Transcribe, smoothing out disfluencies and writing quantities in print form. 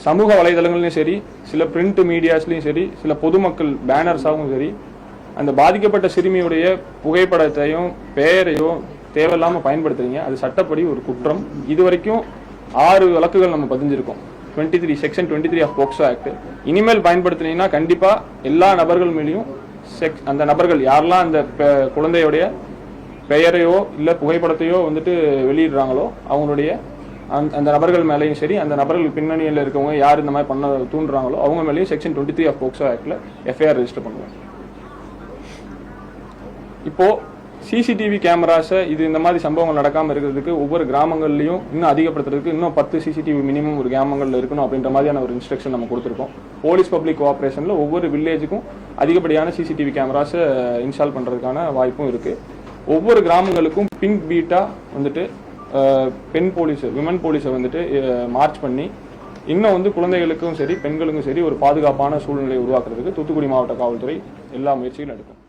சமூக வலைதளங்கள்லையும் சரி, சில பிரிண்ட் மீடியாஸ்லையும் சரி, சில பொதுமக்கள் பேனர்ஸாகவும் சரி, அந்த பாதிக்கப்பட்ட சிறுமியுடைய புகைப்படத்தையும் பெயரையும் தேவையில்லாமல் பயன்படுத்துறீங்க. அது சட்டப்படி ஒரு குற்றம். இது வரைக்கும் 6 வழக்குகள் நம்ம பதிஞ்சிருக்கோம். 23 செக்ஷன் 23 ஆஃப் போக்சோ ஆக்ட். இனிமேல் பயன்படுத்தினீங்கன்னா கண்டிப்பா எல்லா நபர்கள் மேலேயும் அந்த நபர்கள் யாரெல்லாம் அந்த குழந்தையுடைய பெயரையோ இல்லை புகைப்படத்தையோ வந்துட்டு வெளியிடுறாங்களோ அவங்களுடைய அந்த நபர்கள் மேலேயும் சரி, அந்த நபர்கள் பின்னணியில் இருக்கவங்க யார் இந்த மாதிரி பண்ண தூண்டுறாங்களோ அவங்க மேலேயும் செக்ஷன் 23 ஆஃப் போக்சோ ஆக்ட்ல எஃப்ஐஆர் ரெஜிஸ்டர் பண்ணுவோம். இப்போ சிசிடிவி கேமராஸை இந்த மாதிரி சம்பவங்கள் நடக்காமல் இருக்கிறதுக்கு ஒவ்வொரு கிராமங்கள்லையும் இன்னும் அதிகப்படுத்துறதுக்கு இன்னும் 10 சிசிடிவி மினிமம் ஒரு கிராமங்களில் இருக்கணும் அப்படின்ற மாதிரியான ஒரு இன்ஸ்ட்ரக்ஷன் நம்ம கொடுத்துருக்கோம். போலீஸ் பப்ளிக் கோஆப்ரேஷனில் ஒவ்வொரு வில்லேஜுக்கும் அதிகப்படியான சிசிடிவி கேமராஸை இன்ஸ்டால் பண்ணுறதுக்கான வாய்ப்பும் இருக்குது. ஒவ்வொரு கிராமங்களுக்கும் பிங்க் பீட்டா வந்துட்டு பெண் போலீஸ் விமன் போலீஸை வந்துட்டு மார்ச் பண்ணி இன்னும் குழந்தைகளுக்கும் சரி பெண்களுக்கும் சரி ஒரு பாதுகாப்பான சூழ்நிலையை உருவாக்குறதுக்கு தூத்துக்குடி மாவட்ட காவல்துறை எல்லா முயற்சிகளும் எடுக்கும்.